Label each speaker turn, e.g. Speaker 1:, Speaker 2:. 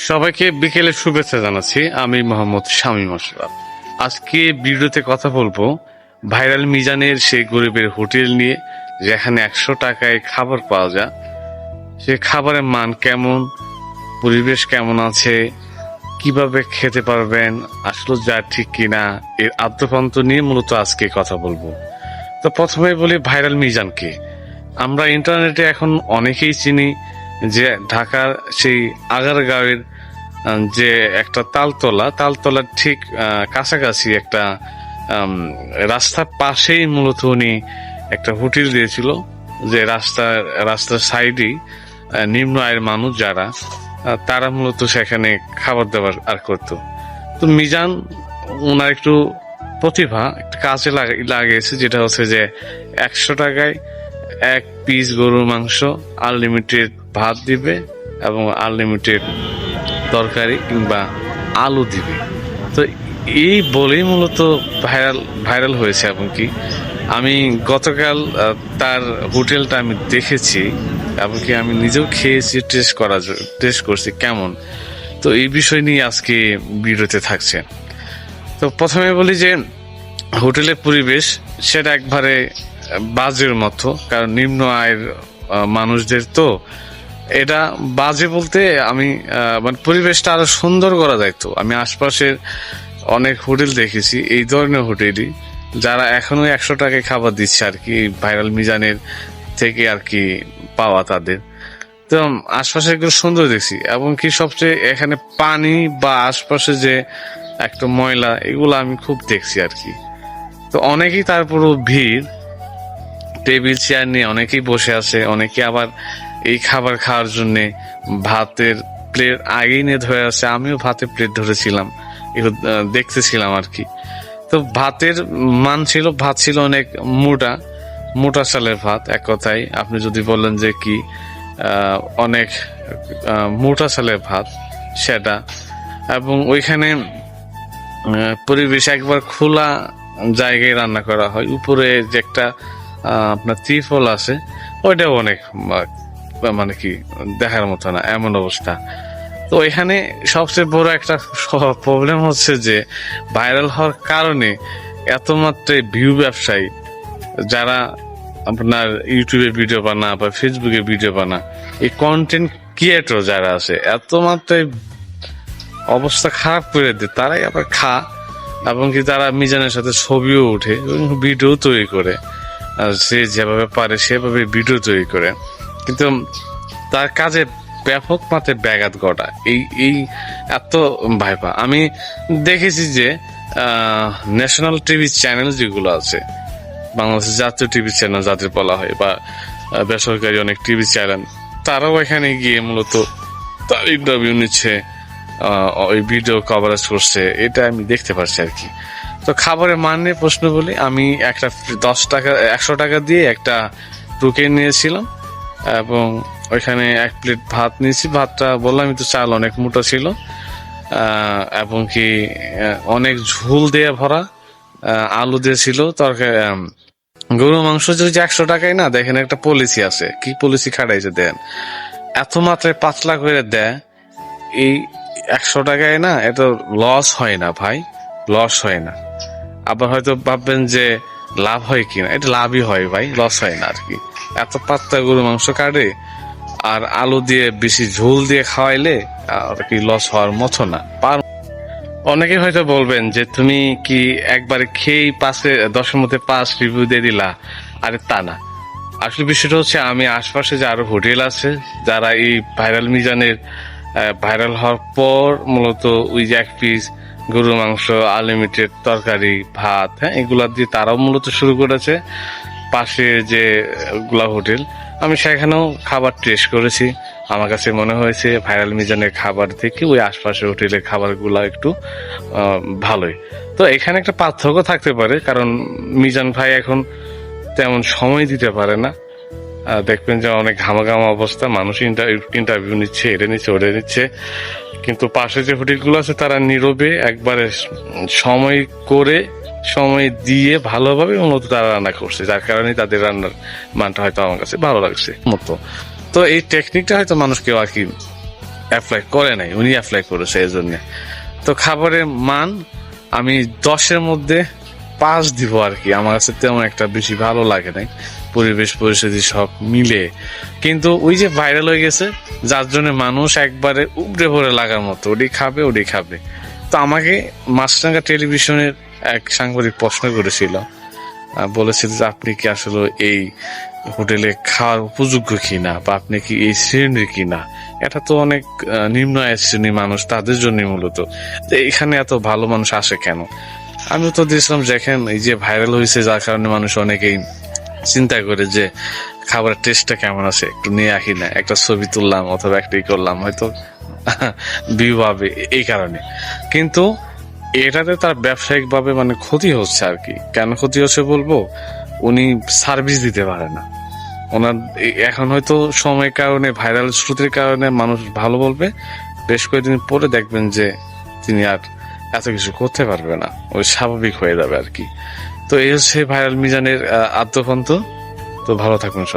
Speaker 1: সবাইকে বিকেলে শুভেচ্ছা জানাচ্ছি। আমি মোহাম্মদ শামীম আশরাফ। আজকে ভিডিওতে কথা বলবো ভাইরাল মিজানের সেই গরিবের হোটেল নিয়ে, যেখানে 100 টাকায় খাবার পাওয়া যায়। সে খাবারের মান কেমন, পরিবেশ কেমন আছে, কিভাবে খেতে পারবেন, আসলে যা ঠিক কিনা, এর আদ্যপান্ত নিয়ে মূলত আজকে কথা বলবো। তো প্রথমে বলি ভাইরাল মিজানকে। আমরা ইন্টারনেটে এখন অনেকেই চিনি যে ঢাকার সেই আগারগাঁওয়ের যে একটা তালতলার ঠিক কাছাকাছি একটা রাস্তার পাশেই মূলত উনি একটা হোটেল দিয়েছিল, যে রাস্তার সাইডেই নিম্ন আয়ের মানুষ যারা তারা মূলত সেখানে খাবার দাবার আর করতো। তো মিজান ওনার একটু প্রতিভা একটা কাজে লাগিয়েছে, যেটা হচ্ছে যে 100 টাকায় 1 পিস গরুর মাংস, আনলিমিটেড ভাত দিবে এবং আনলিমিটেড তরকারি কিংবা আলু দিবে। তো এই বলেই মূলত ভাইরাল হয়েছে। এবং কি আমি গতকাল তার হোটেলটা আমি দেখেছি, এবং কি আমি নিজেও খেয়েছি, টেস্ট করছি কেমন। তো এই বিষয় নিয়ে আজকে ভিডিওতে থাকছে। তো প্রথমে বলি যে হোটেলের পরিবেশ সেটা একবারে বাজের মতো, কারণ নিম্ন আয়ের মানুষদের তো এটা বাজে বলতে আমি মানে পরিবেশটা আরো সুন্দর করা যাইতো। আমি আশপাশের অনেক হোটেল দেখেছি, এই ধরনের হোটেলই যারা এখনো 100 টাকায় খাবার দিচ্ছে আর কি, ভাইরাল মিজানের থেকে আর কি পাওয়া তাদের। তো আশপাশে এগুলো সুন্দর দেখছি, এবং কি সবচেয়ে এখানে পানি বা আশপাশে যে একটা ময়লা, এগুলো আমি খুব দেখছি আর কি। তো অনেকেই তারপরও ভিড়, টেবিল চেয়ার নিয়ে অনেকেই বসে আছে, অনেকে আবার এই খাবার খাওয়ার জন্য ভাতের প্লেট আগেই নিয়ে ধরে আছে। আমিও ভাতের প্লেট ধরেছিলাম, এগুলো দেখতেছিলাম আর কি। তো ভাতের মান ছিল, ভাত ছিল অনেক মোটা চালের ভাত। এক কথায় আপনি যদি বলেন যে কি অনেক মোটা চালের ভাত সেটা। এবং ওইখানে পরিবেশ একবার খোলা জায়গায় রান্না করা হয়, উপরে যে একটা আপনার ত্রিফল আছে, ওইটাও অনেক মানে কি দেখার মতো না, এমন অবস্থা। তো এখানে সবচেয়ে বড় একটা প্রবলেম হচ্ছে যে ভাইরাল হওয়ার কারণে এত মাত্রায় ভিউ ব্যবসায়ী যারা আপনার ইউটিউবে ভিডিও বানা বা ফেসবুকে ভিডিও বানা, এই কন্টেন্ট ক্রিয়েটর যারা আছে, এত মাত্রায় অবস্থা খারাপ করে দেয়, তারাই আবার এবং কি তারা মিজানের সাথে ছবিও উঠে, ভিডিও তৈরি করে, সে যেভাবে পারে সেভাবে ভিডিও তৈরি করে, কিন্তু তার কাজে ব্যাপক মাত্রায় ব্যাঘাত ঘটা। এই এত ভাইপা আমি দেখেছি যে ন্যাশনাল টিভি চ্যানেল যেগুলো আছে, বাংলাদেশের জাতীয় টিভি চ্যানেল যাদের বলা হয়, বা বেসরকারি অনেক টিভি চ্যানেল, তারাও এখানে গিয়ে মূলত তার ইন্টারভিউ নিচ্ছে, ওই ভিডিও কভারেজ করছে, এটা আমি দেখতে পাচ্ছি আর কি। তো খাবারের মান নিয়ে প্রশ্ন বলি, আমি একটা 100 টাকা দিয়ে একটা টোকেন নিয়েছিলাম, এবং ওইখানে 1 প্লেট ভাত নিয়েছি। ভাতটা বললাম তো চাল অনেক মোটা ছিল, এবং কি অনেক ঝোল দিয়ে ভরা, আলু দিয়েছিল, তরকারি। গরু মাংস যদি 100 টাকায় না, দেখেন একটা পলিসি আছে, কি পলিসি খাটাইছে দেন, এত মাত্রায় পাতলা করে দেয়। এই 100 টাকায় না, এটা লস হয় না ভাই, লস হয় না। আবার হয়তো ভাববেন যে লাভ হয় কিনা, এটা লাভই হয় ভাই, লস হয় না আর কি। এত পাতলা গরু মাংস কাটে, আর আলু দিয়ে বেশি ঝোল দিয়ে খাওয়াইলে আর কি লস হওয়ার মতো না। অনেকে হয়তো বলবেন যে তুমি কি একবারে খেয়েই 10-এর মধ্যে 5 রিভিউ দিয়ে দিলা। আরে তা না, আসলে বিষয়টা হচ্ছে আমি আশপাশে যে আরো হোটেল আছে যারা এই ভাইরাল মিজানের ভাইরাল হওয়ার পর মূলত ওই যে 1 পিস গরুর মাংস, আনলিমিটেড তরকারি, ভাত, হ্যাঁ, এগুলা দিয়ে তারাও মূলত শুরু করেছে। পাশে যে গুলা হোটেল, আমি সেখানেও খাবার টেস্ট করেছি। আমার কাছে মনে হয়েছে ভাইরাল মিজানের খাবার থেকে ওই আশপাশের হোটেলের খাবারগুলো একটু ভালোই। তো এখানে একটা পার্থক্য থাকতে পারে, কারণ মিজান ভাই এখন তেমন সময় দিতে পারে না। দেখবেন যে অনেক ঘামা অবস্থা, মানুষ ইন্টারভিউ নিচ্ছে, এটা নিচ্ছে, ওটা নিচ্ছে, কিন্তু পাশে যে হোটেলগুলো আছে তারা নীরবে একবারে সময় দিয়ে ভালোভাবে মূলত তারা রান্না করছে, যার কারণে তাদের রান্নার মানটা হয়তো আমার কাছে ভালো লাগছে মতো। তো এই টেকনিকটা হয়তো মানুষকে আর কি অ্যাপ্লাই করে নাই, উনি অ্যাপ্লাই করেছে এই জন্য। তো খাবারের মান আমি 10-এর মধ্যে 5 দিব আর কি। আমার কাছে তেমন একটা বেশি ভালো লাগে নাই, পরিবেশ পরিস্থিতি সব মিলে। কিন্তু ওই যে ভাইরাল হয়ে গেছে, যার জন্য মানুষ একবারে উপড়ে পড়ে লাগার মতো ওটি খাবে। তো আমাকে মাছরাঙ্গা টেলিভিশনের এক সাংবাদিক প্রশ্ন করেছিল, বলেছিল যে আপনি কি আসলে এই হোটেলে খাওয়ার উপযোগ্য কিনা, বা আপনি কি এই শ্রেণীর কিনা। এটা তো অনেক নিম্ন আয়ের শ্রেণীর মানুষ, তাদের জন্য মূলত। তো এখানে এত ভালো মানুষ আসে কেন? আমি তো দিয়েছিলাম, দেখেন এই যে ভাইরাল হয়েছে, যার কারণে মানুষ অনেকেই চিন্তা করে যে খাবারের টেস্টটা কেমন আছে, একটু নিয়ে আসি না, একটা ছবি তুললাম অথবা একটাই করলাম, হয়তো ভিউ পাবে এই কারণে। কিন্তু এটাতে তার ব্যবসায়িক ভাবে মানে ক্ষতি হচ্ছে আর কি। কেন ক্ষতি হচ্ছে বলবো, উনি সার্ভিস দিতে পারে না। ওনার এখন হয়তো সময়ের কারণে, ভাইরাল শ্রুতির কারণে মানুষ ভালো বলবে, বেশ কয়েকদিন পরে দেখবেন যে তিনি আর এত কিছু করতে পারবে না, ওই স্বাভাবিক হয়ে যাবে আর কি। তো এই হচ্ছে ভাইরাল মিজানের আদ্যপন্ত। তো ভালো থাকুন সব।